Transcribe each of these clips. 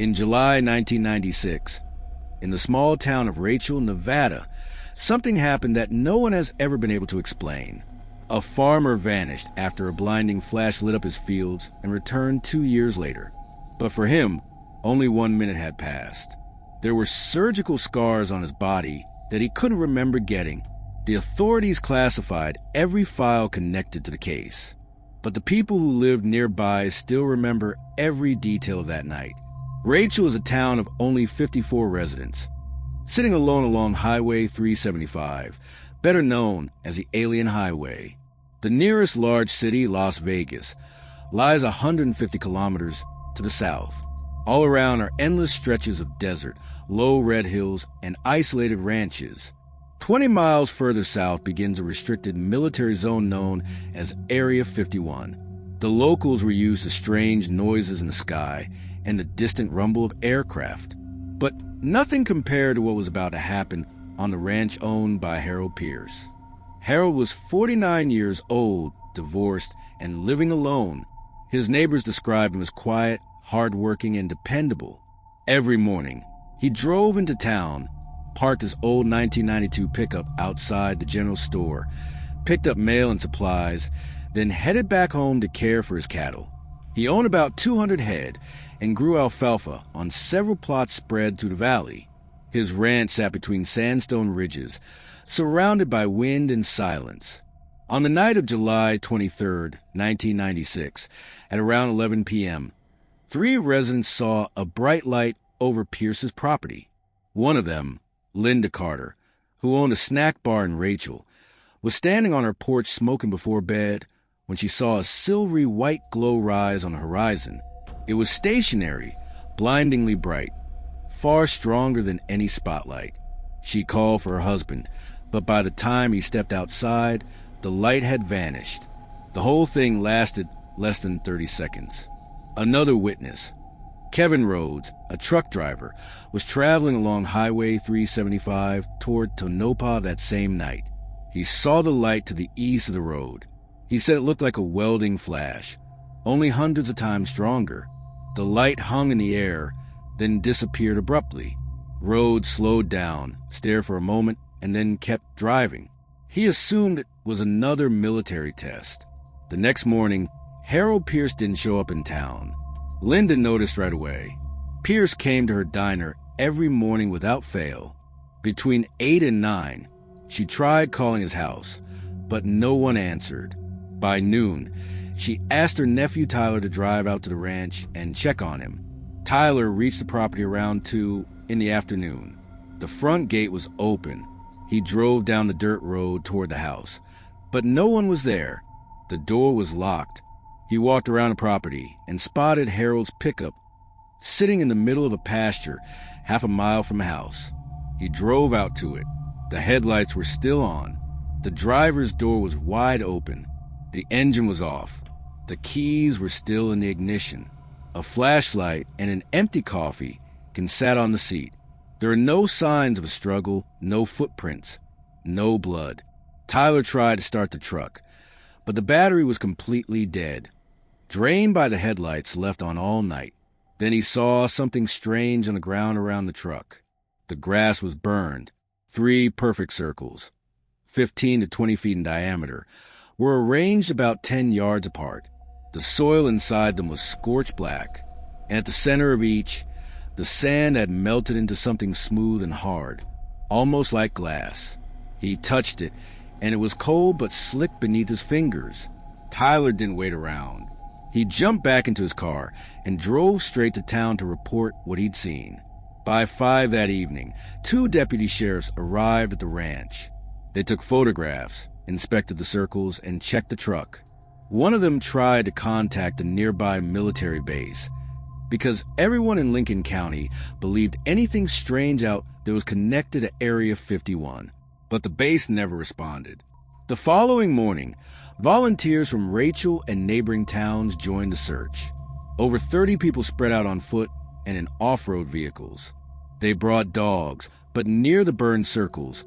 In July 1996, in the small town of Rachel, Nevada, something happened that no one has ever been able to explain. A farmer vanished after a blinding flash lit up his fields and returned 2 years later. But for him, only 1 minute had passed. There were surgical scars on his body that he couldn't remember getting. The authorities classified every file connected to the case. But the people who lived nearby still remember every detail of that night. Rachel is a town of only 54 residents, sitting alone along Highway 375, better known as the Alien Highway. The nearest large city, Las Vegas, lies 150 kilometers to the south. All around are endless stretches of desert, low red hills, and isolated ranches. 20 miles further south begins a restricted military zone known as Area 51. The locals were used to strange noises in the sky and the distant rumble of aircraft. But nothing compared to what was about to happen on the ranch owned by Harold Pierce. Harold was 49 years old, divorced, and living alone. His neighbors described him as quiet, hardworking, and dependable. Every morning, he drove into town, parked his old 1992 pickup outside the general store, picked up mail and supplies, then headed back home to care for his cattle. He owned about 200 head and grew alfalfa on several plots spread through the valley. His ranch sat between sandstone ridges, surrounded by wind and silence. On the night of July 23, 1996, at around 11 p.m., 3 residents saw a bright light over Pierce's property. One of them, Linda Carter, who owned a snack bar in Rachel, was standing on her porch smoking before bed when she saw a silvery white glow rise on the horizon. It was stationary, blindingly bright, far stronger than any spotlight. She called for her husband, but by the time he stepped outside, the light had vanished. The whole thing lasted less than 30 seconds. Another witness, Kevin Rhodes, a truck driver, was traveling along Highway 375 toward Tonopah that same night. He saw the light to the east of the road. He said it looked like a welding flash, only hundreds of times stronger. The light hung in the air, then disappeared abruptly. Rhodes slowed down, stared for a moment, and then kept driving. He assumed it was another military test. The next morning, Harold Pierce didn't show up in town. Linda noticed right away. Pierce came to her diner every morning without fail. Between 8 and 9, she tried calling his house, but no one answered. By noon, she asked her nephew Tyler to drive out to the ranch and check on him. Tyler reached the property around 2 in the afternoon. The front gate was open. He drove down the dirt road toward the house, but no one was there. The door was locked. He walked around the property and spotted Harold's pickup sitting in the middle of a pasture half a mile from the house. He drove out to it. The headlights were still on. The driver's door was wide open. The engine was off. The keys were still in the ignition. A flashlight and an empty coffee can sat on the seat. There are no signs of a struggle, no footprints, no blood. Tyler tried to start the truck, but the battery was completely dead, drained by the headlights left on all night. Then he saw something strange on the ground around the truck. The grass was burned. 3 perfect circles, 15 to 20 feet in diameter, were arranged about 10 yards apart. The soil inside them was scorched black, and at the center of each, the sand had melted into something smooth and hard, almost like glass. He touched it, and it was cold but slick beneath his fingers. Tyler didn't wait around. He jumped back into his car and drove straight to town to report what he'd seen. By 5 that evening, 2 deputy sheriffs arrived at the ranch. They took photographs, inspected the circles, and checked the truck. One of them tried to contact the nearby military base, because everyone in Lincoln County believed anything strange out there was connected to Area 51, but the base never responded. The following morning, volunteers from Rachel and neighboring towns joined the search. Over 30 people spread out on foot and in off-road vehicles. They brought dogs, but near the burned circles,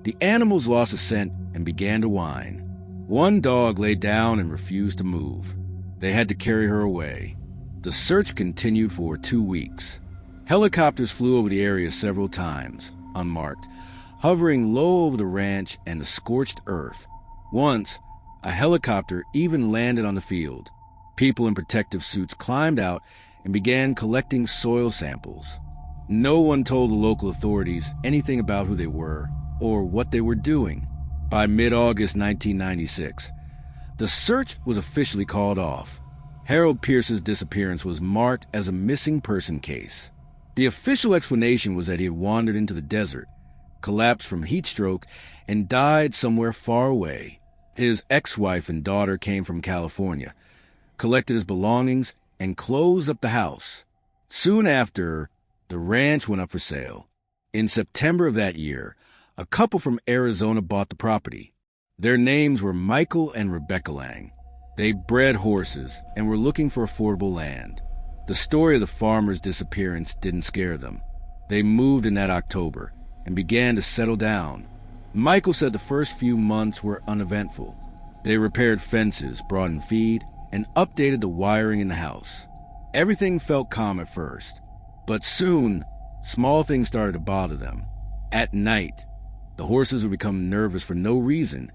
the animals lost a scent and began to whine. One dog lay down and refused to move. They had to carry her away. The search continued for 2 weeks. Helicopters flew over the area several times, unmarked, hovering low over the ranch and the scorched earth. Once, a helicopter even landed on the field. People in protective suits climbed out and began collecting soil samples. No one told the local authorities anything about who they were or what they were doing. By mid-August 1996, the search was officially called off. Harold Pierce's disappearance was marked as a missing person case. The official explanation was that he had wandered into the desert, collapsed from heat stroke, and died somewhere far away. His ex-wife and daughter came from California, collected his belongings, and closed up the house. Soon after, the ranch went up for sale. In September of that year, a couple from Arizona bought the property. Their names were Michael and Rebecca Lang. They bred horses and were looking for affordable land. The story of the farmer's disappearance didn't scare them. They moved in that October and began to settle down. Michael said the first few months were uneventful. They repaired fences, brought in feed, and updated the wiring in the house. Everything felt calm at first, but soon, small things started to bother them. At night, the horses would become nervous for no reason,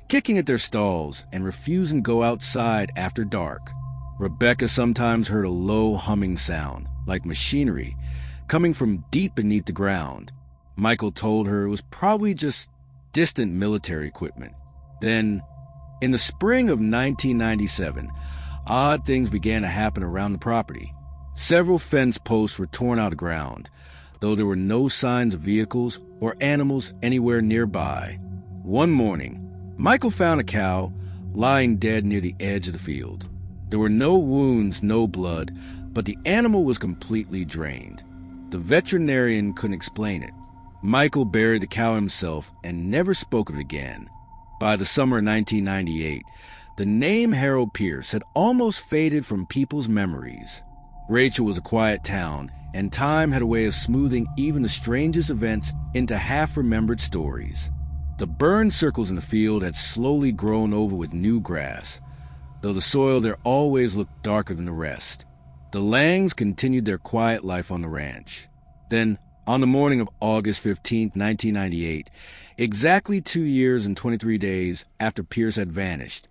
kicking at their stalls and refusing to go outside after dark. Rebecca sometimes heard a low humming sound, like machinery, coming from deep beneath the ground. Michael told her it was probably just distant military equipment. Then, in the spring of 1997, odd things began to happen around the property. Several fence posts were torn out of the ground, though there were no signs of vehicles or animals anywhere nearby. One morning, Michael found a cow lying dead near the edge of the field. There were no wounds, no blood, but the animal was completely drained. The veterinarian couldn't explain it. Michael buried the cow himself and never spoke of it again. By the summer of 1998, the name Harold Pierce had almost faded from people's memories. Rachel was a quiet town, and time had a way of smoothing even the strangest events into half-remembered stories. The burned circles in the field had slowly grown over with new grass, though the soil there always looked darker than the rest. The Langs continued their quiet life on the ranch. Then, on the morning of August 15, 1998, exactly 2 years and 23 days after Pierce had vanished,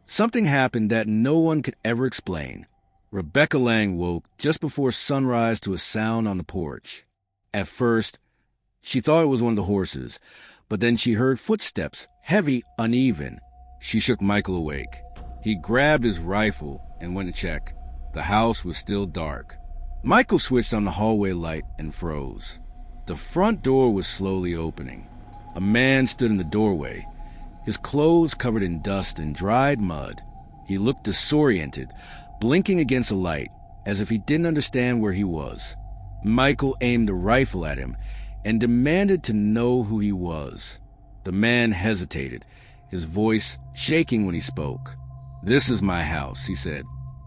something happened that no one could ever explain. Rebecca Lang woke just before sunrise to a sound on the porch. At first, she thought it was one of the horses, but then she heard footsteps, heavy, uneven. She shook Michael awake. He grabbed his rifle and went to check. The house was still dark. Michael switched on the hallway light and froze. The front door was slowly opening. A man stood in the doorway, his clothes covered in dust and dried mud. He looked disoriented, blinking against a light, as if he didn't understand where he was. Michael aimed a rifle at him and demanded to know who he was. The man hesitated, his voice shaking when he spoke. "This is my house," he said.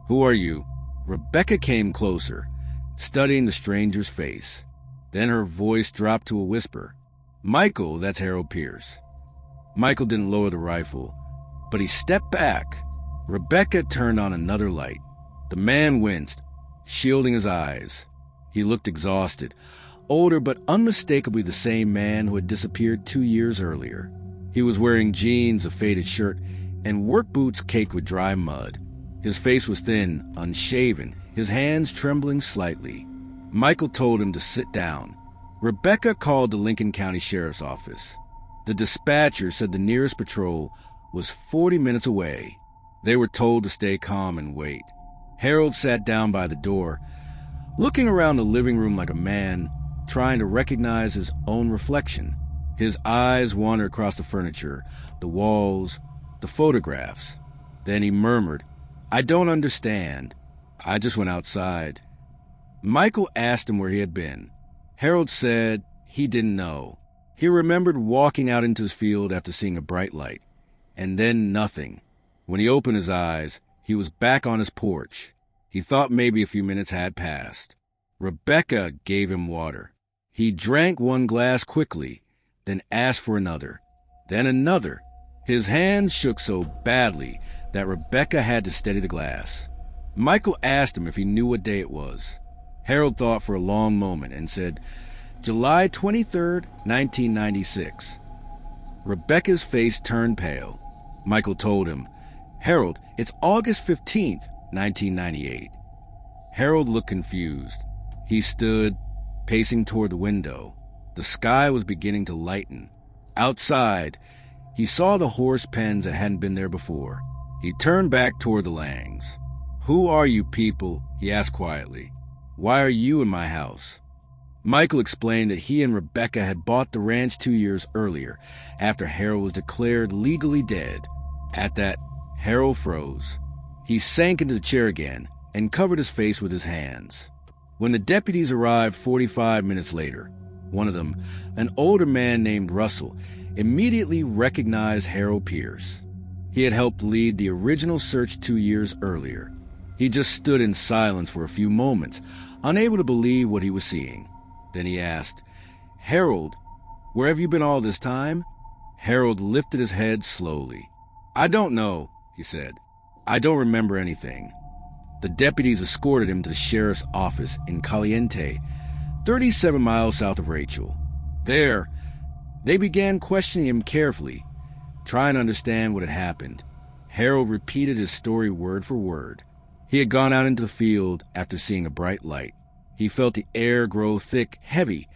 "Who are you?" Rebecca came closer, studying the stranger's face. Then her voice dropped to a whisper. "Michael, that's Harold Pierce." Michael didn't lower the rifle, but he stepped back. Rebecca turned on another light. The man winced, shielding his eyes. He looked exhausted, older but unmistakably the same man who had disappeared 2 years earlier. He was wearing jeans, a faded shirt, and work boots caked with dry mud. His face was thin, unshaven, his hands trembling slightly. Michael told him to sit down. Rebecca called the Lincoln County Sheriff's Office. The dispatcher said the nearest patrol was 40 minutes away. They were told to stay calm and wait. Harold sat down by the door, looking around the living room like a man trying to recognize his own reflection. His eyes wandered across the furniture, the walls, the photographs. Then he murmured, "I don't understand. I just went outside." Michael asked him where he had been. Harold said he didn't know. He remembered walking out into his field after seeing a bright light, and then nothing. When he opened his eyes, he was back on his porch. He thought maybe a few minutes had passed. Rebecca gave him water. He drank one glass quickly, then asked for another, then another. His hands shook so badly that Rebecca had to steady the glass. Michael asked him if he knew what day it was. Harold thought for a long moment and said, July 23rd, 1996. Rebecca's face turned pale. Michael told him, Harold, it's August 15th, 1998. Harold looked confused. He stood, pacing toward the window. The sky was beginning to lighten. Outside, he saw the horse pens that hadn't been there before. He turned back toward the Langs. Who are you people? He asked quietly. Why are you in my house? Michael explained that he and Rebecca had bought the ranch 2 years earlier, after Harold was declared legally dead. At that, Harold froze. He sank into the chair again and covered his face with his hands. When the deputies arrived 45 minutes later, one of them, an older man named Russell, immediately recognized Harold Pierce. He had helped lead the original search 2 years earlier. He just stood in silence for a few moments, unable to believe what he was seeing. Then he asked, Harold, where have you been all this time? Harold lifted his head slowly. I don't know, he said. I don't remember anything. The deputies escorted him to the sheriff's office in Caliente, 37 miles south of Rachel. There, they began questioning him carefully, trying to understand what had happened. Harold repeated his story word for word. He had gone out into the field after seeing a bright light. He felt the air grow thick, heavy,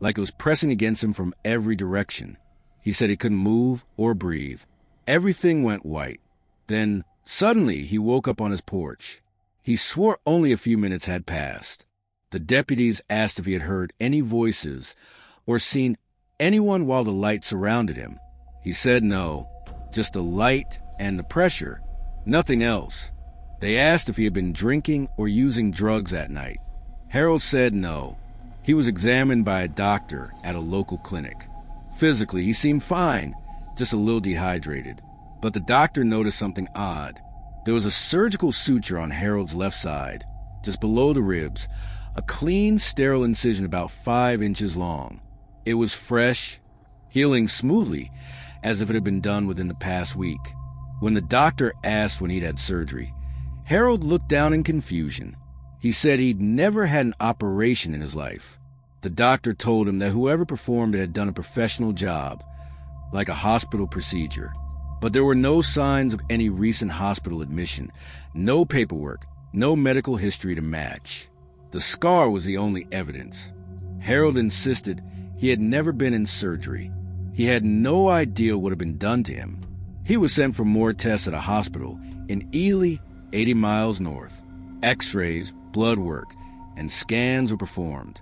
like it was pressing against him from every direction. He said he couldn't move or breathe. Everything went white. Then, suddenly, he woke up on his porch. He swore only a few minutes had passed. The deputies asked if he had heard any voices or seen anyone while the light surrounded him. He said no, just the light and the pressure, nothing else. They asked if he had been drinking or using drugs at night. Harold said no. He was examined by a doctor at a local clinic. Physically, he seemed fine, just a little dehydrated. But the doctor noticed something odd. There was a surgical suture on Harold's left side, just below the ribs, a clean, sterile incision about 5 inches long. It was fresh, healing smoothly, as if it had been done within the past week. When the doctor asked when he'd had surgery, Harold looked down in confusion. He said he'd never had an operation in his life. The doctor told him that whoever performed it had done a professional job, like a hospital procedure. But there were no signs of any recent hospital admission, no paperwork, no medical history to match. The scar was the only evidence. Harold insisted he had never been in surgery. He had no idea what had been done to him. He was sent for more tests at a hospital in Ely, 80 miles north. X-rays, blood work, and scans were performed.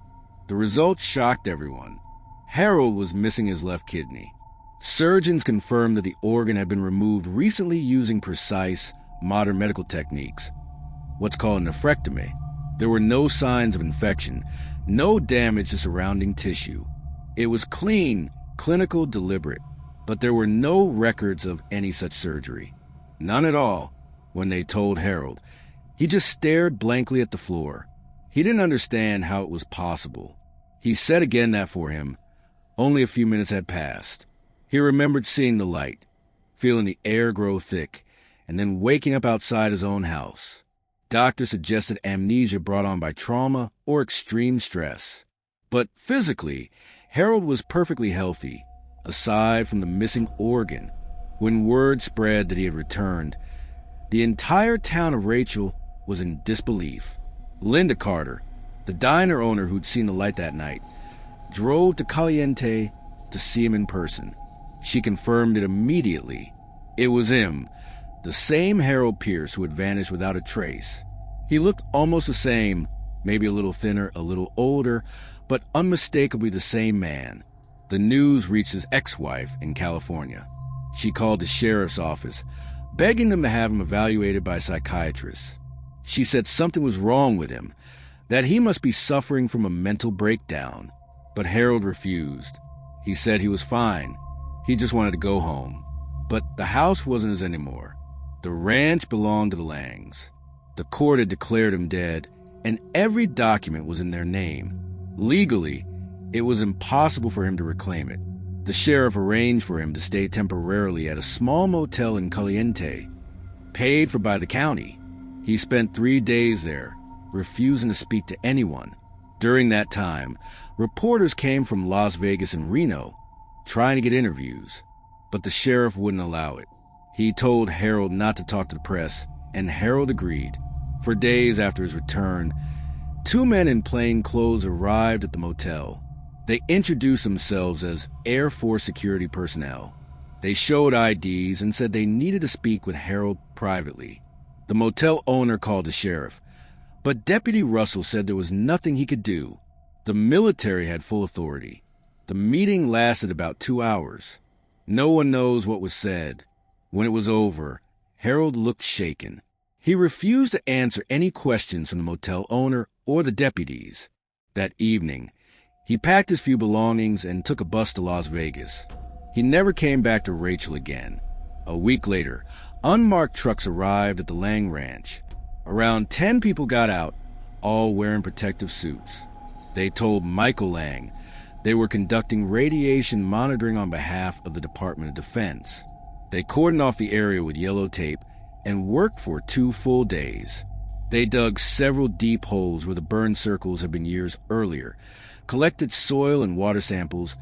The results shocked everyone. Harold was missing his left kidney. Surgeons confirmed that the organ had been removed recently using precise, modern medical techniques, what's called a nephrectomy. There were no signs of infection, no damage to surrounding tissue. It was clean, clinical, deliberate, but there were no records of any such surgery. None at all, when they told Harold. He just stared blankly at the floor. He didn't understand how it was possible. He said again that for him, only a few minutes had passed. He remembered seeing the light, feeling the air grow thick, and then waking up outside his own house. Doctors suggested amnesia brought on by trauma or extreme stress. But physically, Harold was perfectly healthy, aside from the missing organ. When word spread that he had returned, the entire town of Rachel was in disbelief. Linda Carter, the diner owner who'd seen the light that night, drove to Caliente to see him in person. She confirmed it immediately. It was him, the same Harold Pierce who had vanished without a trace. He looked almost the same, maybe a little thinner, a little older, but unmistakably the same man. The news reached his ex-wife in California. She called the sheriff's office, begging them to have him evaluated by psychiatrists. She said something was wrong with him, that he must be suffering from a mental breakdown. But Harold refused. He said he was fine. He just wanted to go home. But the house wasn't his anymore. The ranch belonged to the Langs. The court had declared him dead, and every document was in their name. Legally, it was impossible for him to reclaim it. The sheriff arranged for him to stay temporarily at a small motel in Caliente, paid for by the county. He spent 3 days there, refusing to speak to anyone. During that time, reporters came from Las Vegas and Reno, trying to get interviews, but the sheriff wouldn't allow it. He told Harold not to talk to the press, and Harold agreed. For days after his return, two men in plain clothes arrived at the motel. They introduced themselves as Air Force security personnel. They showed IDs and said they needed to speak with Harold privately. The motel owner called the sheriff, but Deputy Russell said there was nothing he could do. The military had full authority. The meeting lasted about 2 hours. No one knows what was said. When it was over, Harold looked shaken. He refused to answer any questions from the motel owner or the deputies. That evening, he packed his few belongings and took a bus to Las Vegas. He never came back to Rachel again. A week later, unmarked trucks arrived at the Lang Ranch. Around 10 people got out, all wearing protective suits. They told Michael Lang they were conducting radiation monitoring on behalf of the Department of Defense. They cordoned off the area with yellow tape and worked for 2 full days. They dug several deep holes where the burn circles had been years earlier, collected soil and water samples,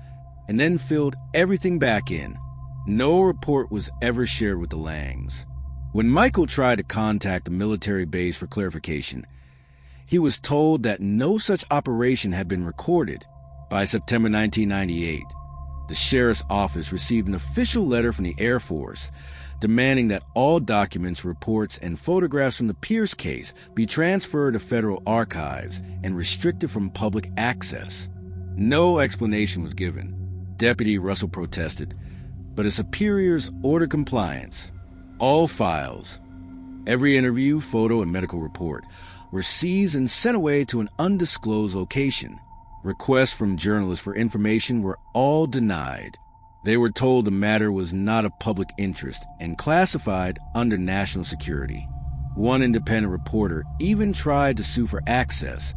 and then filled everything back in. No report was ever shared with the Langs. When Michael tried to contact the military base for clarification, he was told that no such operation had been recorded. By September 1998, the sheriff's office received an official letter from the Air Force demanding that all documents, reports, and photographs from the Pierce case be transferred to federal archives and restricted from public access. No explanation was given. Deputy Russell protested, but his superiors ordered compliance. All files, every interview, photo, and medical report, were seized and sent away to an undisclosed location. Requests from journalists for information were all denied. They were told the matter was not of public interest and classified under national security. One independent reporter even tried to sue for access,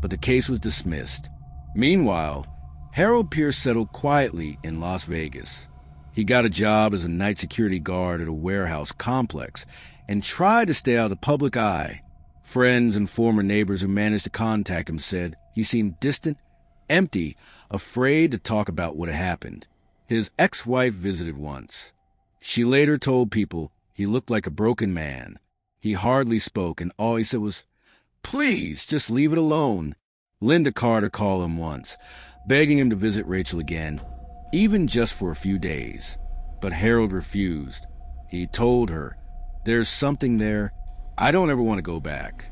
but the case was dismissed. Meanwhile, Harold Pierce settled quietly in Las Vegas. He got a job as a night security guard at a warehouse complex and tried to stay out of the public eye. Friends and former neighbors who managed to contact him said he seemed distant, empty, afraid to talk about what had happened. His ex-wife visited once. She later told people he looked like a broken man. He hardly spoke, and all he said was, "Please, just leave it alone." Linda Carter called him once, begging him to visit Rachel again, even just for a few days. But Harold refused. He told her, "There's something there. I don't ever want to go back."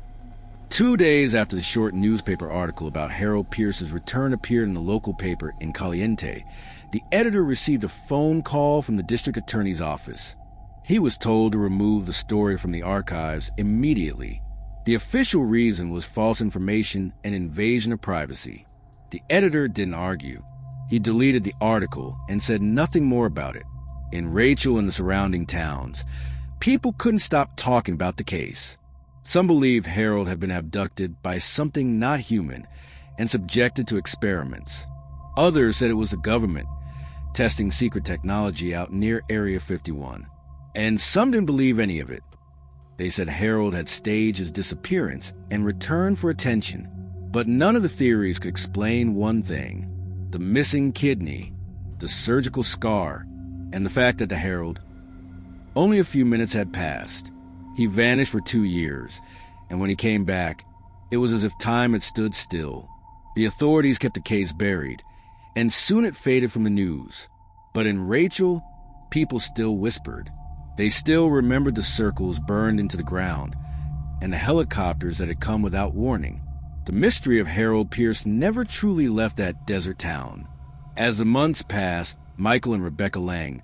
2 days after the short newspaper article about Harold Pierce's return appeared in the local paper in Caliente, the editor received a phone call from the district attorney's office. He was told to remove the story from the archives immediately. The official reason was false information and invasion of privacy. The editor didn't argue. He deleted the article and said nothing more about it. In Rachel and the surrounding towns, people couldn't stop talking about the case. Some believed Harold had been abducted by something not human and subjected to experiments. Others said it was the government testing secret technology out near Area 51. And some didn't believe any of it. They said Harold had staged his disappearance and returned for attention. But none of the theories could explain one thing: the missing kidney, the surgical scar, and the fact that the Harold, only a few minutes had passed. He vanished for 2 years, and when he came back, it was as if time had stood still. The authorities kept the case buried, and soon it faded from the news. But in Rachel, people still whispered. They still remembered the circles burned into the ground, and the helicopters that had come without warning. The mystery of Harold Pierce never truly left that desert town. As the months passed, Michael and Rebecca Lang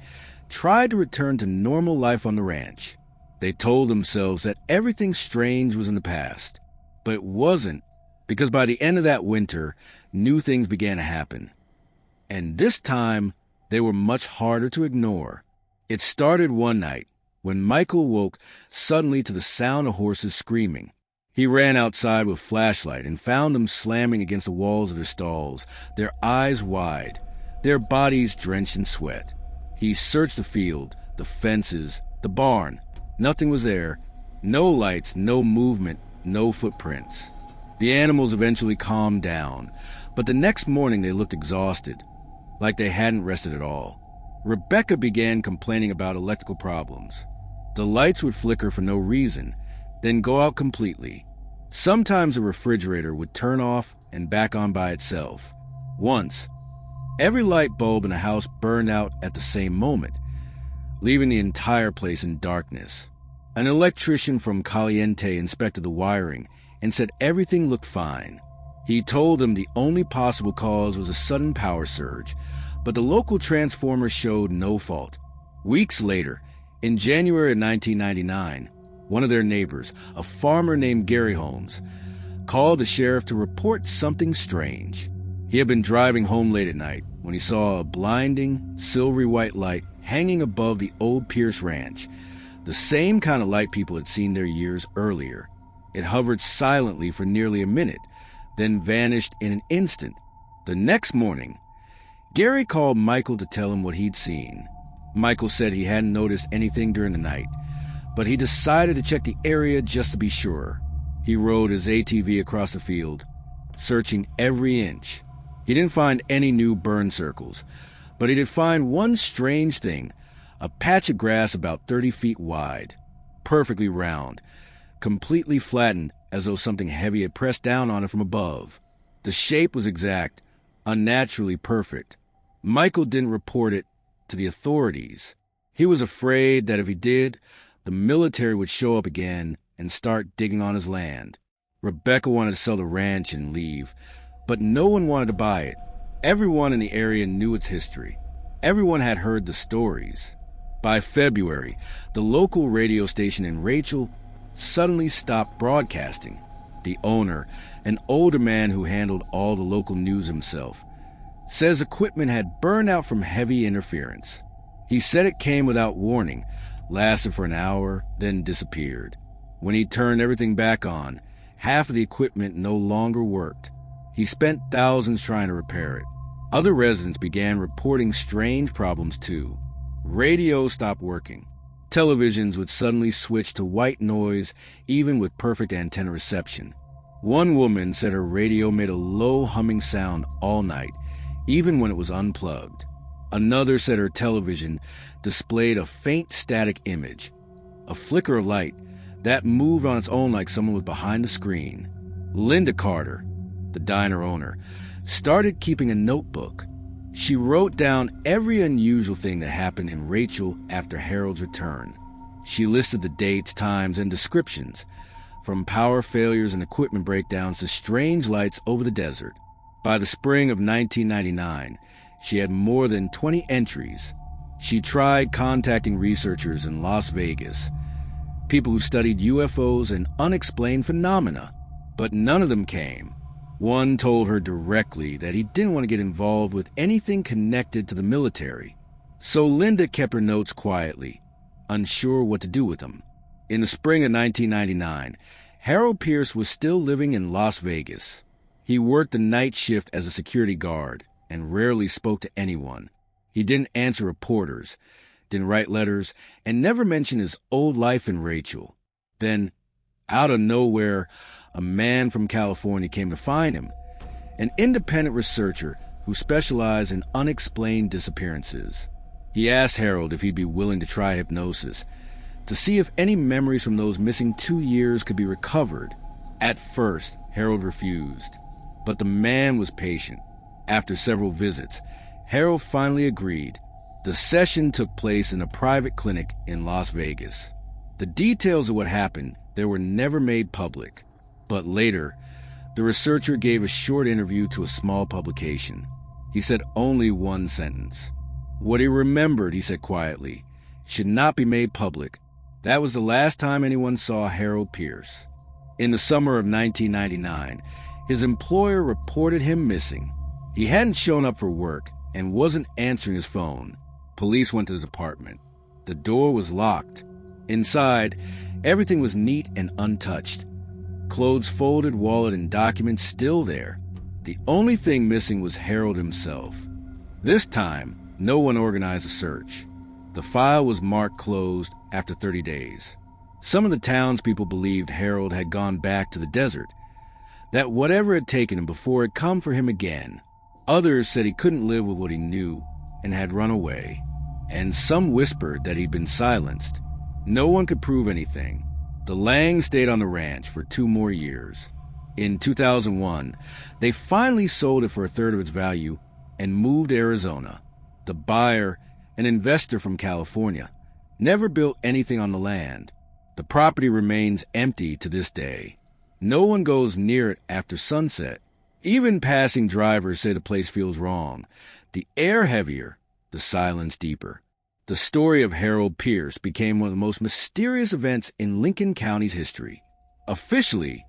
tried to return to normal life on the ranch. They told themselves that everything strange was in the past. But it wasn't, because by the end of that winter, new things began to happen. And this time, they were much harder to ignore. It started one night when Michael woke suddenly to the sound of horses screaming. He ran outside with a flashlight and found them slamming against the walls of their stalls, their eyes wide, their bodies drenched in sweat. He searched the field, the fences, the barn. Nothing was there. No lights, no movement, no footprints. The animals eventually calmed down, but the next morning they looked exhausted, like they hadn't rested at all. Rebecca began complaining about electrical problems. The lights would flicker for no reason, then go out completely. Sometimes the refrigerator would turn off and back on by itself. Once, every light bulb in the house burned out at the same moment, leaving the entire place in darkness. An electrician from Caliente inspected the wiring and said everything looked fine. He told them the only possible cause was a sudden power surge, but the local transformer showed no fault. Weeks later, in January of 1999, one of their neighbors, a farmer named Gary Holmes, called the sheriff to report something strange. He had been driving home late at night when he saw a blinding, silvery white light hanging above the old Pierce Ranch, the same kind of light people had seen there years earlier. It hovered silently for nearly a minute, then vanished in an instant. The next morning, Gary called Michael to tell him what he'd seen. Michael said he hadn't noticed anything during the night, but he decided to check the area just to be sure. He rode his ATV across the field, searching every inch. He didn't find any new burn circles, but he did find one strange thing, a patch of grass about 30 feet wide, perfectly round, completely flattened as though something heavy had pressed down on it from above. The shape was exact, unnaturally perfect. Michael didn't report it to the authorities. He was afraid that if he did, the military would show up again and start digging on his land. Rebecca wanted to sell the ranch and leave, but no one wanted to buy it. Everyone in the area knew its history. Everyone had heard the stories. By February, the local radio station in Rachel suddenly stopped broadcasting. The owner, an older man who handled all the local news himself, says equipment had burned out from heavy interference. He said it came without warning, lasted for an hour, then disappeared. When he turned everything back on, half of the equipment no longer worked. He spent thousands trying to repair it. Other residents began reporting strange problems too. Radio stopped working. Televisions would suddenly switch to white noise, even with perfect antenna reception. One woman said her radio made a low humming sound all night, even when it was unplugged. Another said her television displayed a faint static image, a flicker of light that moved on its own like someone was behind the screen. Linda Carter, the diner owner, started keeping a notebook. She wrote down every unusual thing that happened in Rachel after Harold's return. She listed the dates, times, and descriptions, from power failures and equipment breakdowns to strange lights over the desert. By the spring of 1999, she had more than 20 entries. She tried contacting researchers in Las Vegas, people who studied UFOs and unexplained phenomena, but none of them came. One told her directly that he didn't want to get involved with anything connected to the military. So Linda kept her notes quietly, unsure what to do with them. In the spring of 1999, Harold Pierce was still living in Las Vegas. He worked the night shift as a security guard and rarely spoke to anyone. He didn't answer reporters, didn't write letters, and never mentioned his old life in Rachel. Then, out of nowhere, a man from California came to find him, an independent researcher who specialized in unexplained disappearances. He asked Harold if he'd be willing to try hypnosis, to see if any memories from those missing 2 years could be recovered. At first, Harold refused, but the man was patient. After several visits, Harold finally agreed. The session took place in a private clinic in Las Vegas. The details of what happened there were never made public. But later, the researcher gave a short interview to a small publication. He said only one sentence. What he remembered, he said quietly, should not be made public. That was the last time anyone saw Harold Pierce. In the summer of 1999, his employer reported him missing. He hadn't shown up for work and wasn't answering his phone. Police went to his apartment. The door was locked. Inside, everything was neat and untouched. Clothes folded, wallet, and documents still there. The only thing missing was Harold himself. This time, no one organized a search. The file was marked closed after 30 days. Some of the townspeople believed Harold had gone back to the desert. that whatever had taken him before had come for him again. Others said he couldn't live with what he knew and had run away, and some whispered that he'd been silenced. No one could prove anything. The Langs stayed on the ranch for 2 more years. In 2001, they finally sold it for a third of its value and moved to Arizona. The buyer, an investor from California, never built anything on the land. The property remains empty to this day. No one goes near it after sunset. Even passing drivers say the place feels wrong. The air heavier, the silence deeper. The story of Harold Pierce became one of the most mysterious events in Lincoln County's history. Officially,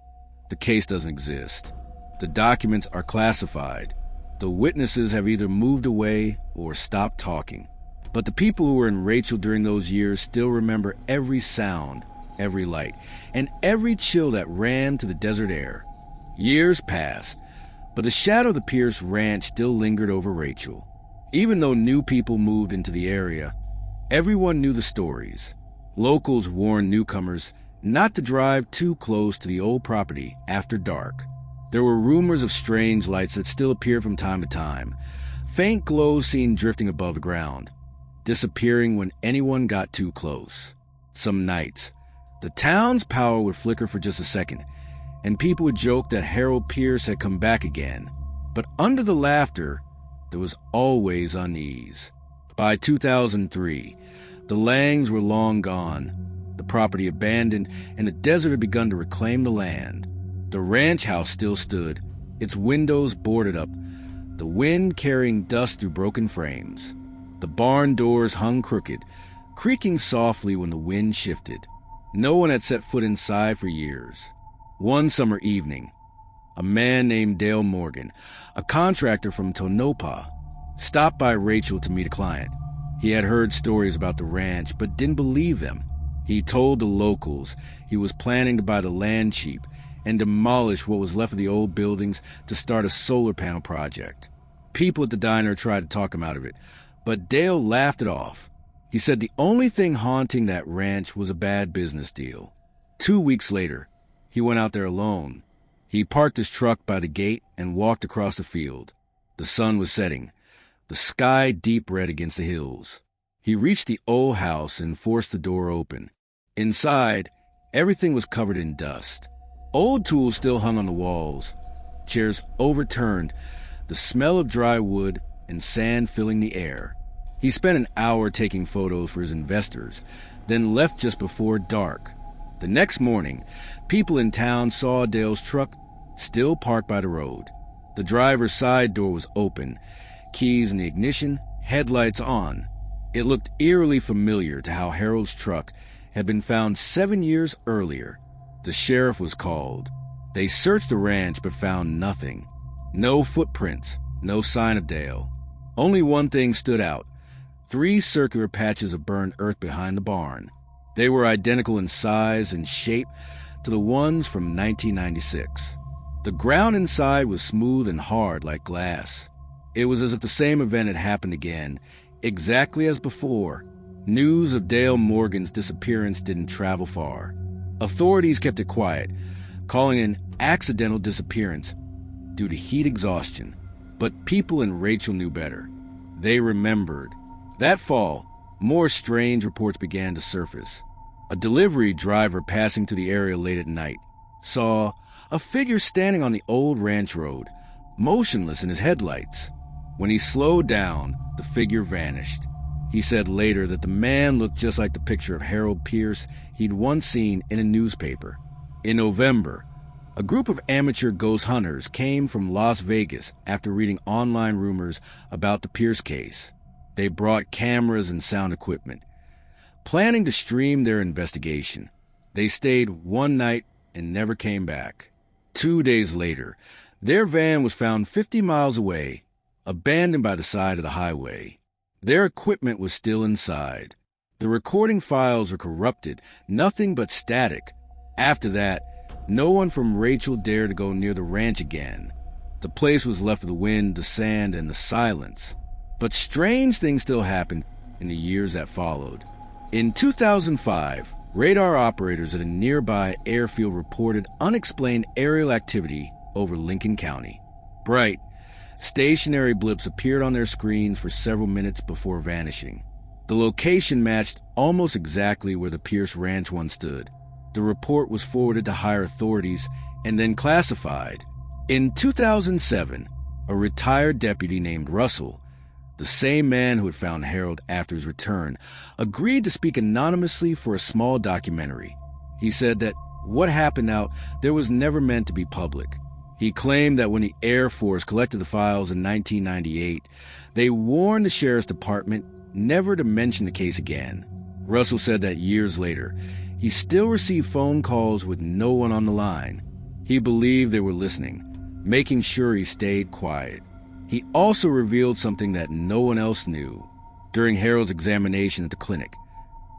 the case doesn't exist. The documents are classified. The witnesses have either moved away or stopped talking. But the people who were in Rachel during those years still remember every sound, every light, and every chill that ran to the desert air. Years passed, but the shadow of the Pierce Ranch still lingered over Rachel. Even though new people moved into the area, everyone knew the stories. Locals warned newcomers not to drive too close to the old property after dark. There were rumors of strange lights that still appeared from time to time, faint glows seen drifting above the ground, disappearing when anyone got too close. Some nights, the town's power would flicker for just a second, and people would joke that Harold Pierce had come back again. But under the laughter, there was always unease. By 2003, the Langs were long gone, the property abandoned, and the desert had begun to reclaim the land. The ranch house still stood, its windows boarded up, the wind carrying dust through broken frames. The barn doors hung crooked, creaking softly when the wind shifted. No one had set foot inside for years. One summer evening, a man named Dale Morgan, a contractor from Tonopah, stopped by Rachel to meet a client. He had heard stories about the ranch, but didn't believe them. He told the locals he was planning to buy the land cheap and demolish what was left of the old buildings to start a solar panel project. People at the diner tried to talk him out of it, but Dale laughed it off. He said the only thing haunting that ranch was a bad business deal. 2 weeks later, he went out there alone. He parked his truck by the gate and walked across the field. The sun was setting, the sky deep red against the hills. He reached the old house and forced the door open. Inside, everything was covered in dust. Old tools still hung on the walls, chairs overturned, the smell of dry wood and sand filling the air. He spent an hour taking photos for his investors, then left just before dark. The next morning, people in town saw Dale's truck still parked by the road. The driver's side door was open, keys in the ignition, headlights on. It looked eerily familiar to how Harold's truck had been found 7 years earlier. The sheriff was called. They searched the ranch but found nothing. No footprints, no sign of Dale. Only one thing stood out: 3 circular patches of burned earth behind the barn. They were identical in size and shape to the ones from 1996. The ground inside was smooth and hard like glass. It was as if the same event had happened again, exactly as before. News of Dale Morgan's disappearance didn't travel far. Authorities kept it quiet, calling it an accidental disappearance due to heat exhaustion. But people in Rachel knew better. They remembered. That fall, more strange reports began to surface. A delivery driver passing to the area late at night saw a figure standing on the old ranch road, motionless in his headlights. When he slowed down, the figure vanished. He said later that the man looked just like the picture of Harold Pierce he'd once seen in a newspaper. In November, a group of amateur ghost hunters came from Las Vegas after reading online rumors about the Pierce case. They brought cameras and sound equipment, planning to stream their investigation. They stayed one night and never came back. 2 days later, their van was found 50 miles away, abandoned by the side of the highway. Their equipment was still inside. The recording files were corrupted, nothing but static. After that, no one from Rachel dared to go near the ranch again. The place was left to the wind, the sand, and the silence. But strange things still happened in the years that followed. In 2005, radar operators at a nearby airfield reported unexplained aerial activity over Lincoln County. Bright, stationary blips appeared on their screens for several minutes before vanishing. The location matched almost exactly where the Pierce Ranch once stood. The report was forwarded to higher authorities and then classified. In 2007, a retired deputy named Russell, the same man who had found Harold after his return, agreed to speak anonymously for a small documentary. He said that what happened out there was never meant to be public. He claimed that when the Air Force collected the files in 1998, they warned the sheriff's department never to mention the case again. Russell said that years later, he still received phone calls with no one on the line. He believed they were listening, making sure he stayed quiet. He also revealed something that no one else knew. During Harold's examination at the clinic,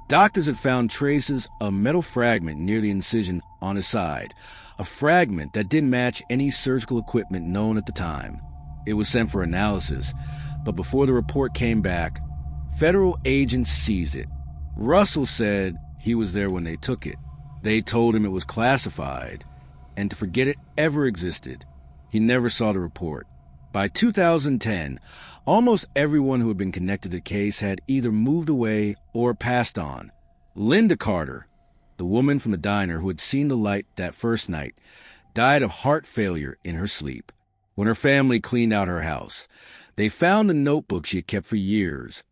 doctors had found traces of a metal fragment near the incision on his side, a fragment that didn't match any surgical equipment known at the time. It was sent for analysis, but before the report came back, federal agents seized it. Russell said he was there when they took it. They told him it was classified and to forget it ever existed. He never saw the report. By 2010, almost everyone who had been connected to the case had either moved away or passed on. Linda Carter, the woman from the diner who had seen the light that first night, died of heart failure in her sleep. When her family cleaned out her house, they found the notebook she had kept for years,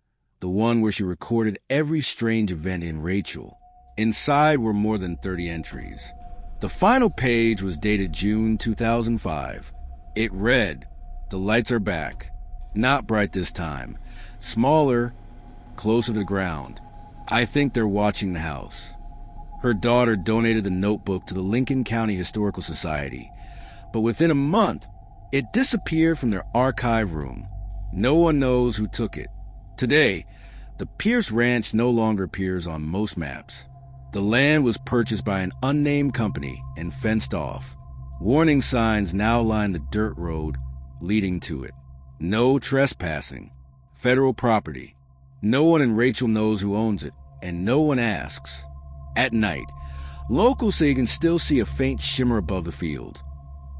the one where she recorded every strange event in Rachel. Inside were more than 30 entries. The final page was dated June 2005. It read, "The lights are back. Not bright this time. Smaller, closer to the ground. I think they're watching the house." Her daughter donated the notebook to the Lincoln County Historical Society, but within a month, it disappeared from their archive room. No one knows who took it. Today, the Pierce Ranch no longer appears on most maps. The land was purchased by an unnamed company and fenced off. Warning signs now line the dirt road leading to it. No trespassing. Federal property. No one in Rachel knows who owns it, and no one asks. At night, locals say you can still see a faint shimmer above the field.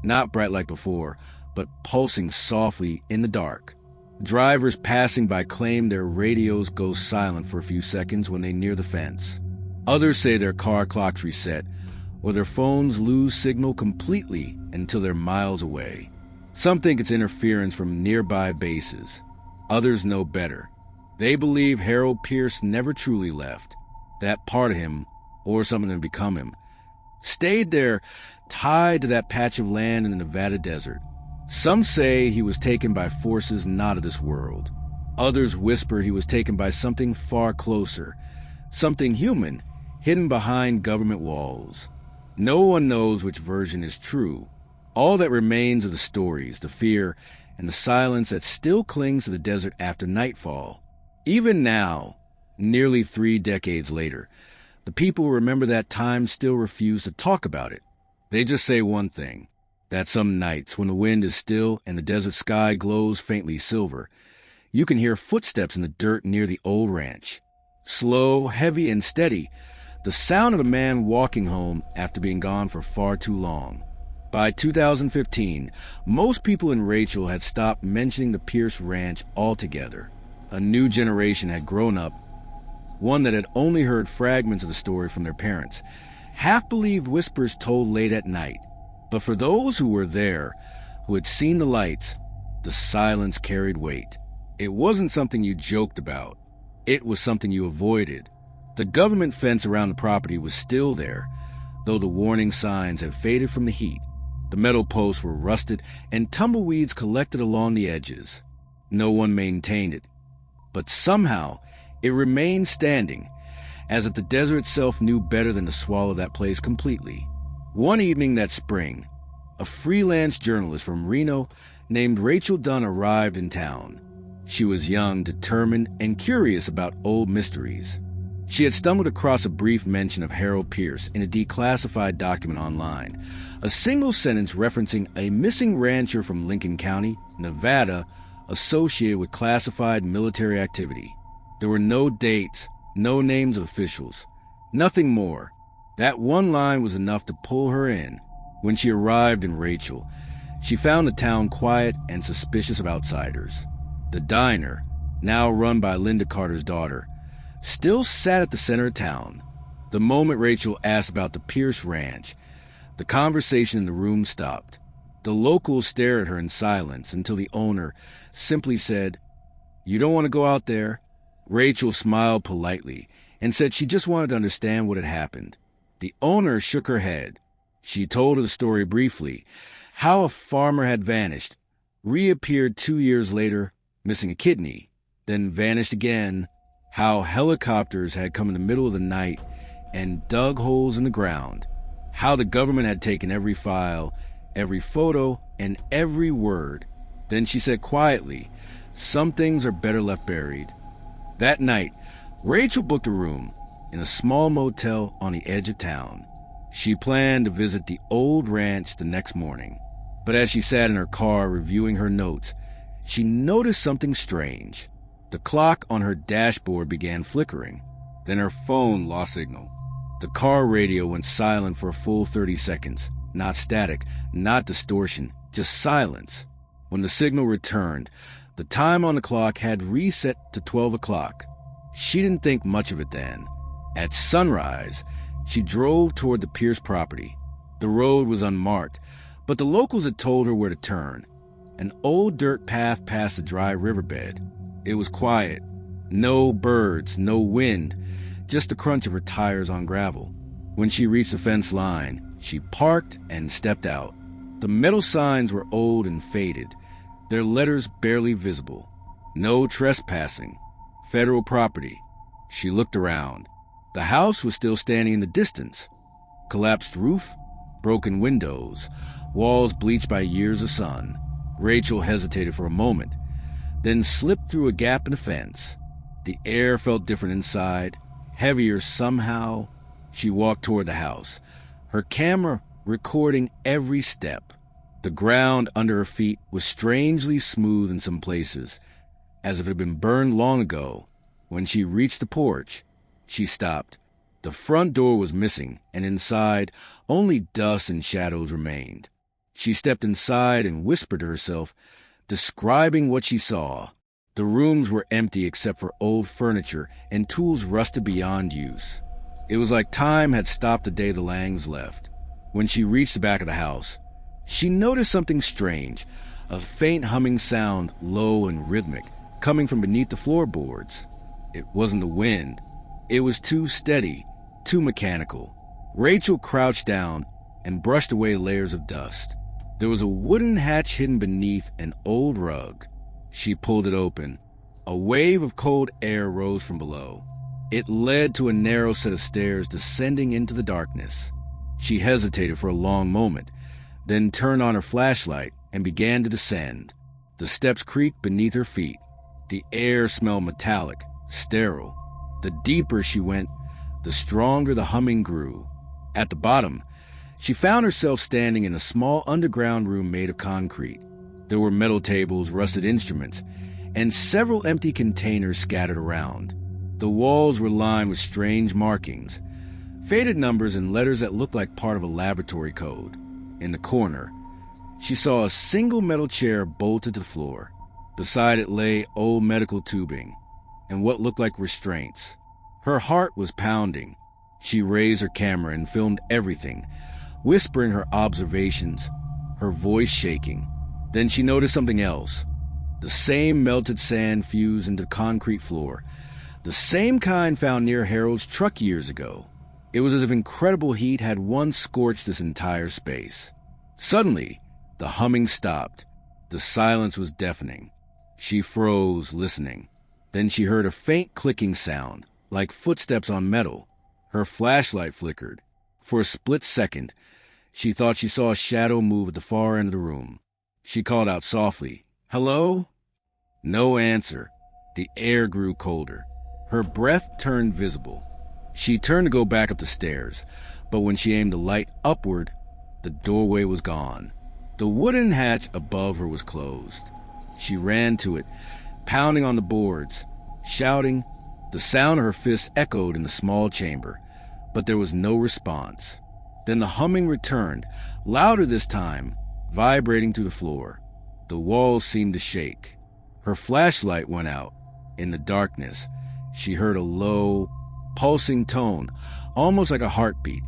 Not bright like before, but pulsing softly in the dark. Drivers passing by claim their radios go silent for a few seconds when they near the fence. Others say their car clocks reset, or their phones lose signal completely until they're miles away. Some think it's interference from nearby bases. Others know better. They believe Harold Pierce never truly left. That part of him, or something that had become him, stayed there, tied to that patch of land in the Nevada desert. Some say he was taken by forces not of this world. Others whisper he was taken by something far closer, something human, hidden behind government walls. No one knows which version is true. All that remains are the stories, the fear, and the silence that still clings to the desert after nightfall. Even now, nearly 3 decades later, the people who remember that time still refuse to talk about it. They just say one thing, that some nights when the wind is still and the desert sky glows faintly silver, you can hear footsteps in the dirt near the old ranch. Slow, heavy, and steady, the sound of a man walking home after being gone for far too long. By 2015, most people in Rachel had stopped mentioning the Pierce Ranch altogether. A new generation had grown up, one that had only heard fragments of the story from their parents, half-believed whispers told late at night. But for those who were there, who had seen the lights, the silence carried weight. It wasn't something you joked about. It was something you avoided. The government fence around the property was still there, though the warning signs had faded from the heat. The metal posts were rusted and tumbleweeds collected along the edges. No one maintained it. But somehow, it remained standing, as if the desert itself knew better than to swallow that place completely. One evening that spring, a freelance journalist from Reno named Rachel Dunn arrived in town. She was young, determined, and curious about old mysteries. She had stumbled across a brief mention of Harold Pierce in a declassified document online, a single sentence referencing a missing rancher from Lincoln County, Nevada, associated with classified military activity. There were no dates, no names of officials, nothing more. That one line was enough to pull her in. When she arrived in Rachel, She found the town quiet and suspicious of outsiders. The diner, now run by Linda Carter's daughter, still sat at the center of town. The moment Rachel asked about the Pierce Ranch, the conversation in the room stopped. The locals stared at her in silence until the owner simply said, "You don't want to go out there?" Rachel smiled politely and said she just wanted to understand what had happened. The owner shook her head. She told her the story briefly, how a farmer had vanished, reappeared 2 years later, missing a kidney, then vanished again, how helicopters had come in the middle of the night and dug holes in the ground, how the government had taken every file, every photo, and every word. Then she said quietly, "Some things are better left buried." That night, Rachel booked a room in a small motel on the edge of town. She planned to visit the old ranch the next morning. But as she sat in her car reviewing her notes, she noticed something strange. The clock on her dashboard began flickering. Then her phone lost signal. The car radio went silent for a full 30 seconds. Not static, not distortion, just silence. When the signal returned, the time on the clock had reset to 12 o'clock. She didn't think much of it then. At sunrise, she drove toward the Pierce property. The road was unmarked, but the locals had told her where to turn. An old dirt path past a dry riverbed. It was quiet. No birds, no wind, just the crunch of her tires on gravel. When she reached the fence line, she parked and stepped out. The metal signs were old and faded, their letters barely visible. No trespassing. Federal property. She looked around. The house was still standing in the distance. Collapsed roof, broken windows, walls bleached by years of sun. Rachel hesitated for a moment, then slipped through a gap in the fence. The air felt different inside, heavier somehow. She walked toward the house, her camera recording every step. The ground under her feet was strangely smooth in some places, as if it had been burned long ago. When she reached the porch, she stopped. The front door was missing, and inside, only dust and shadows remained. She stepped inside and whispered to herself, describing what she saw. The rooms were empty except for old furniture and tools rusted beyond use. It was like time had stopped the day the Langs left. When she reached the back of the house, she noticed something strange, a faint humming sound, low and rhythmic, coming from beneath the floorboards. It wasn't the wind. It was too steady, too mechanical. Rachel crouched down and brushed away layers of dust. There was a wooden hatch hidden beneath an old rug. She pulled it open. A wave of cold air rose from below. It led to a narrow set of stairs descending into the darkness. She hesitated for a long moment, then turned on her flashlight and began to descend. The steps creaked beneath her feet. The air smelled metallic, sterile. The deeper she went, the stronger the humming grew. At the bottom, she found herself standing in a small underground room made of concrete. There were metal tables, rusted instruments, and several empty containers scattered around. The walls were lined with strange markings, faded numbers and letters that looked like part of a laboratory code. In the corner, she saw a single metal chair bolted to the floor. Beside it lay old medical tubing and what looked like restraints. Her heart was pounding. She raised her camera and filmed everything, whispering her observations, her voice shaking. Then she noticed something else. The same melted sand fused into the concrete floor, the same kind found near Harold's truck years ago. It was as if incredible heat had once scorched this entire space. Suddenly, the humming stopped. The silence was deafening. She froze, listening. Then she heard a faint clicking sound, like footsteps on metal. Her flashlight flickered. For a split second, she thought she saw a shadow move at the far end of the room. She called out softly, "Hello?" No answer. The air grew colder. Her breath turned visible. She turned to go back up the stairs, but when she aimed the light upward, the doorway was gone. The wooden hatch above her was closed. She ran to it, pounding on the boards, shouting. The sound of her fists echoed in the small chamber, but there was no response. Then the humming returned, louder this time, vibrating through the floor. The walls seemed to shake. Her flashlight went out. In the darkness, she heard a low, pulsing tone, almost like a heartbeat.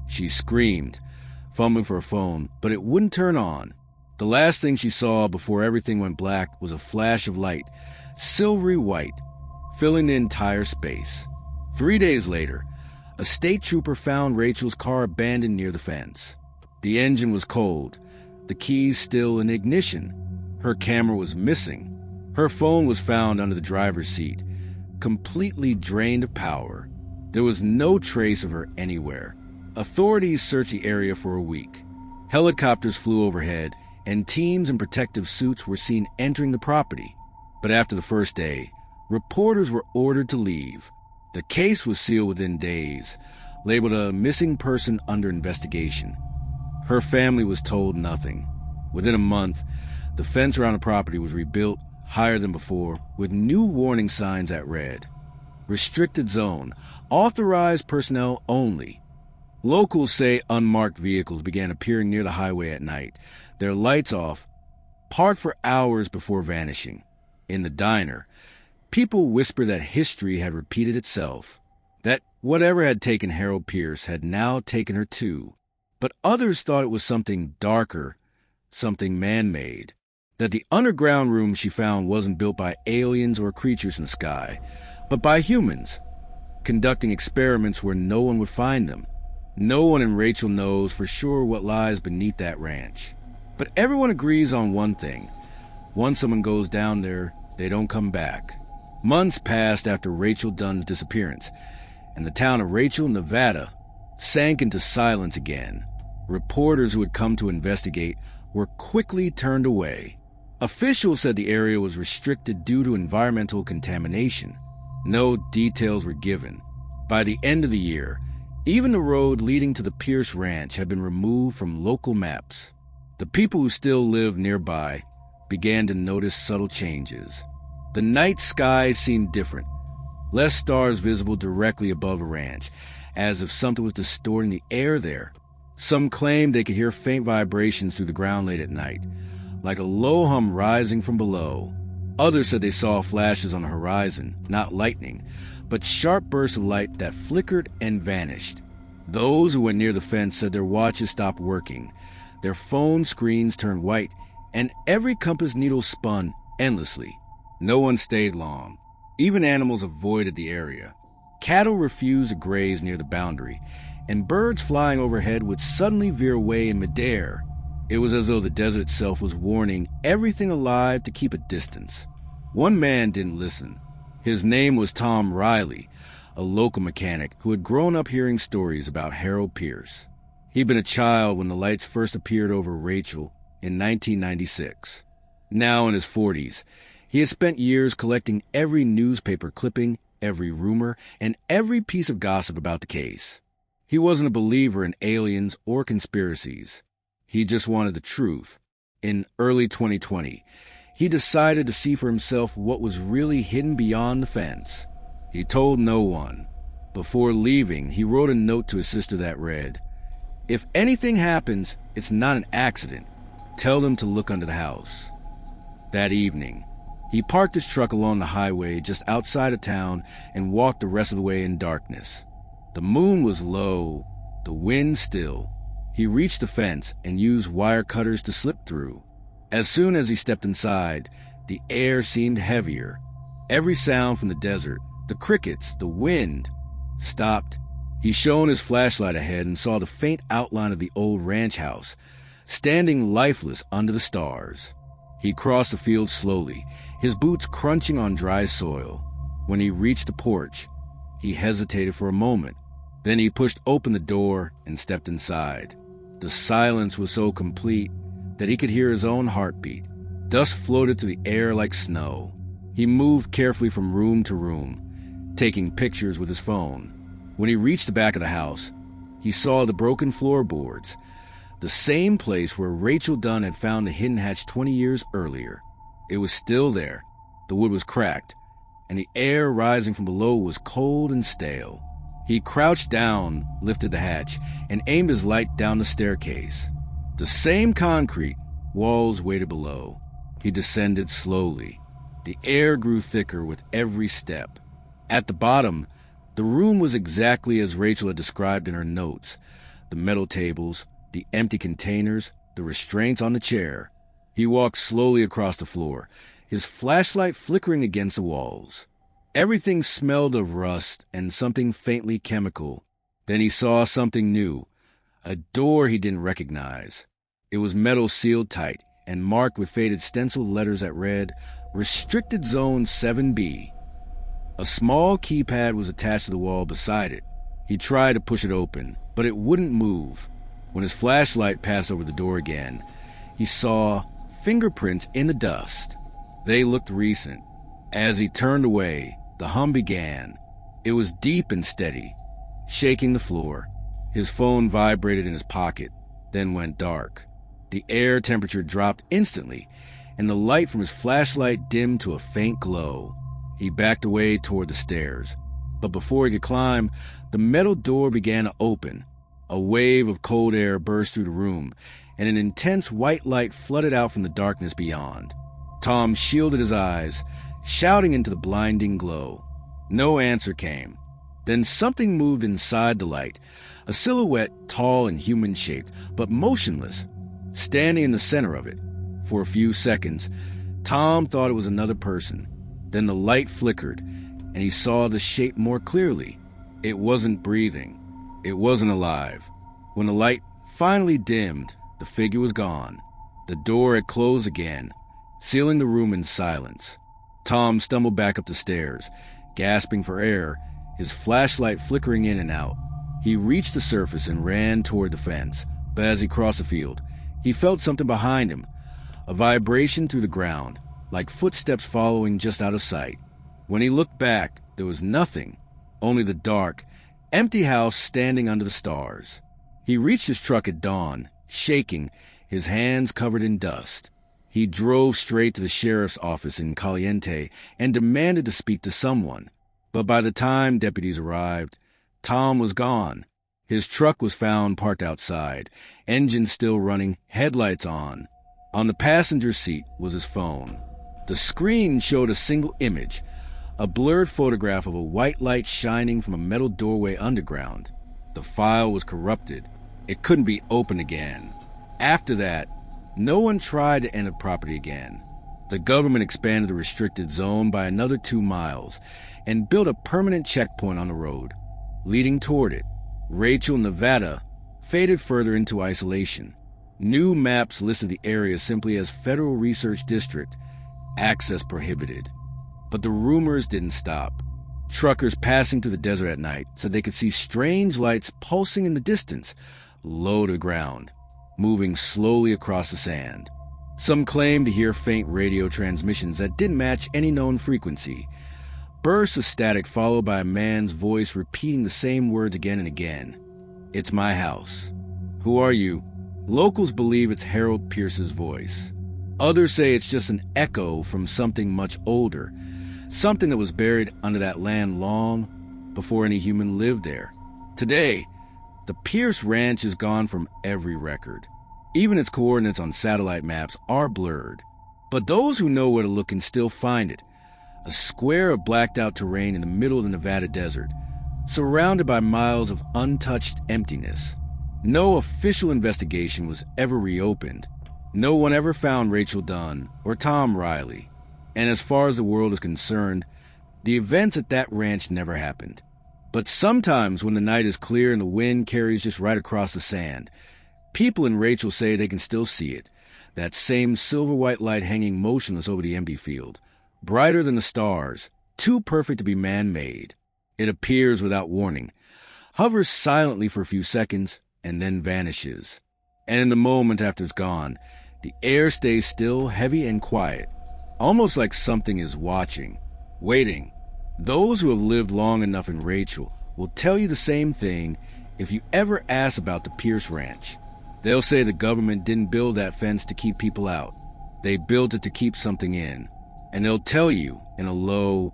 She screamed, fumbling for her phone, but it wouldn't turn on. The last thing she saw before everything went black was a flash of light, silvery white, filling the entire space. 3 days later, a state trooper found Rachel's car abandoned near the fence. The engine was cold, the keys still in ignition. Her camera was missing. Her phone was found under the driver's seat, completely drained of power. There was no trace of her anywhere. Authorities searched the area for a week. Helicopters flew overhead, and teams in protective suits were seen entering the property. But after the first day, reporters were ordered to leave. The case was sealed within days, labeled a missing person under investigation. Her family was told nothing. Within a month, the fence around the property was rebuilt higher than before, with new warning signs that read, "Restricted zone, authorized personnel only." Locals say unmarked vehicles began appearing near the highway at night, their lights off, parked for hours before vanishing. In the diner, people whispered that history had repeated itself, that whatever had taken Harold Pierce had now taken her too. But others thought it was something darker, something man-made, that the underground room she found wasn't built by aliens or creatures in the sky, but by humans, conducting experiments where no one would find them. No one in Rachel knows for sure what lies beneath that ranch. But everyone agrees on one thing. Once someone goes down there, they don't come back. Months passed after Rachel Dunn's disappearance, and the town of Rachel, Nevada, sank into silence again. Reporters who had come to investigate were quickly turned away. Officials said the area was restricted due to environmental contamination. No details were given. By the end of the year, even the road leading to the Pierce Ranch had been removed from local maps. The people who still lived nearby began to notice subtle changes. The night sky seemed different, less stars visible directly above the ranch, as if something was distorting the air there. Some claimed they could hear faint vibrations through the ground late at night, like a low hum rising from below. Others said they saw flashes on the horizon, not lightning, but sharp bursts of light that flickered and vanished. Those who went near the fence said their watches stopped working, their phone screens turned white, and every compass needle spun endlessly. No one stayed long. Even animals avoided the area. Cattle refused to graze near the boundary, and birds flying overhead would suddenly veer away in midair. It was as though the desert itself was warning everything alive to keep a distance. One man didn't listen. His name was Tom Riley, a local mechanic who had grown up hearing stories about Harold Pierce. He'd been a child when the lights first appeared over Rachel in 1996. Now in his 40s, he had spent years collecting every newspaper clipping, every rumor, and every piece of gossip about the case. He wasn't a believer in aliens or conspiracies. He just wanted the truth. In early 2020, he decided to see for himself what was really hidden beyond the fence. He told no one. Before leaving, he wrote a note to his sister that read, "If anything happens, it's not an accident. Tell them to look under the house." That evening, he parked his truck along the highway just outside of town and walked the rest of the way in darkness. The moon was low, the wind still. He reached the fence and used wire cutters to slip through. As soon as he stepped inside, the air seemed heavier. Every sound from the desert, the crickets, the wind, stopped. He shone his flashlight ahead and saw the faint outline of the old ranch house, standing lifeless under the stars. He crossed the field slowly, his boots crunching on dry soil. When he reached the porch, he hesitated for a moment. Then he pushed open the door and stepped inside. The silence was so complete that he could hear his own heartbeat. Dust floated through the air like snow. He moved carefully from room to room, taking pictures with his phone. When he reached the back of the house, he saw the broken floorboards, the same place where Rachel Dunn had found the hidden hatch 20 years earlier. It was still there. The wood was cracked, and the air rising from below was cold and stale. He crouched down, lifted the hatch, and aimed his light down the staircase. The same concrete, Walls waited below. He descended slowly. The air grew thicker with every step. At the bottom, the room was exactly as Rachel had described in her notes. The metal tables, the empty containers, the restraints on the chair. He walked slowly across the floor, his flashlight flickering against the walls. Everything smelled of rust and something faintly chemical. Then he saw something new, a door he didn't recognize. It was metal sealed tight and marked with faded stenciled letters that read, Restricted Zone 7B. A small keypad was attached to the wall beside it. He tried to push it open, but it wouldn't move. When his flashlight passed over the door again, he saw fingerprints in the dust. They looked recent. As he turned away, the hum began. It was deep and steady, shaking the floor. His phone vibrated in his pocket, then went dark. The air temperature dropped instantly, and the light from his flashlight dimmed to a faint glow. He backed away toward the stairs. But before he could climb, the metal door began to open. A wave of cold air burst through the room, and an intense white light flooded out from the darkness beyond. Tom shielded his eyes, shouting into the blinding glow. No answer came. Then something moved inside the light, a silhouette tall and human-shaped, but motionless, standing in the center of it. For a few seconds, Tom thought it was another person. Then the light flickered, and he saw the shape more clearly. It wasn't breathing. It wasn't alive. When the light finally dimmed, the figure was gone. The door had closed again, sealing the room in silence. Tom stumbled back up the stairs, gasping for air, his flashlight flickering in and out. He reached the surface and ran toward the fence, but as he crossed the field, he felt something behind him, a vibration through the ground, like footsteps following just out of sight. When he looked back, there was nothing, only the dark, empty house standing under the stars. He reached his truck at dawn, shaking, his hands covered in dust. He drove straight to the sheriff's office in Caliente and demanded to speak to someone. But by the time deputies arrived, Tom was gone. His truck was found parked outside, engine still running, headlights on. On the passenger seat was his phone. The screen showed a single image, a blurred photograph of a white light shining from a metal doorway underground. The file was corrupted. It couldn't be opened again. After that, no one tried to enter the property again. The government expanded the restricted zone by another 2 miles and built a permanent checkpoint on the road. Leading toward it, Rachel, Nevada, faded further into isolation. New maps listed the area simply as Federal Research District, access prohibited. But the rumors didn't stop. Truckers passing through the desert at night said they could see strange lights pulsing in the distance, low to the ground, moving slowly across the sand. Some claimed to hear faint radio transmissions that didn't match any known frequency. Bursts of static followed by a man's voice repeating the same words again and again. It's my house. Who are you? Locals believe it's Harold Pierce's voice. Others say it's just an echo from something much older, something that was buried under that land long before any human lived there. Today, the Pierce Ranch is gone from every record. Even its coordinates on satellite maps are blurred. But those who know where to look can still find it. A square of blacked-out terrain in the middle of the Nevada desert, surrounded by miles of untouched emptiness. No official investigation was ever reopened. No one ever found Rachel Dunn or Tom Riley. And as far as the world is concerned, the events at that ranch never happened. But sometimes when the night is clear and the wind carries just right across the sand, people in Rachel say they can still see it, that same silver-white light hanging motionless over the empty field, brighter than the stars, too perfect to be man-made. It appears without warning, hovers silently for a few seconds, and then vanishes. And in the moment after it's gone, the air stays still, heavy and quiet, almost like something is watching, waiting. Those who have lived long enough in Rachel will tell you the same thing if you ever ask about the Pierce Ranch. They'll say the government didn't build that fence to keep people out. They built it to keep something in. And they'll tell you in a low,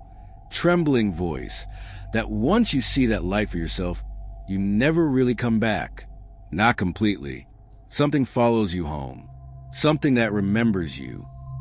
trembling voice that once you see that light for yourself, you never really come back. Not completely. Something follows you home. Something that remembers you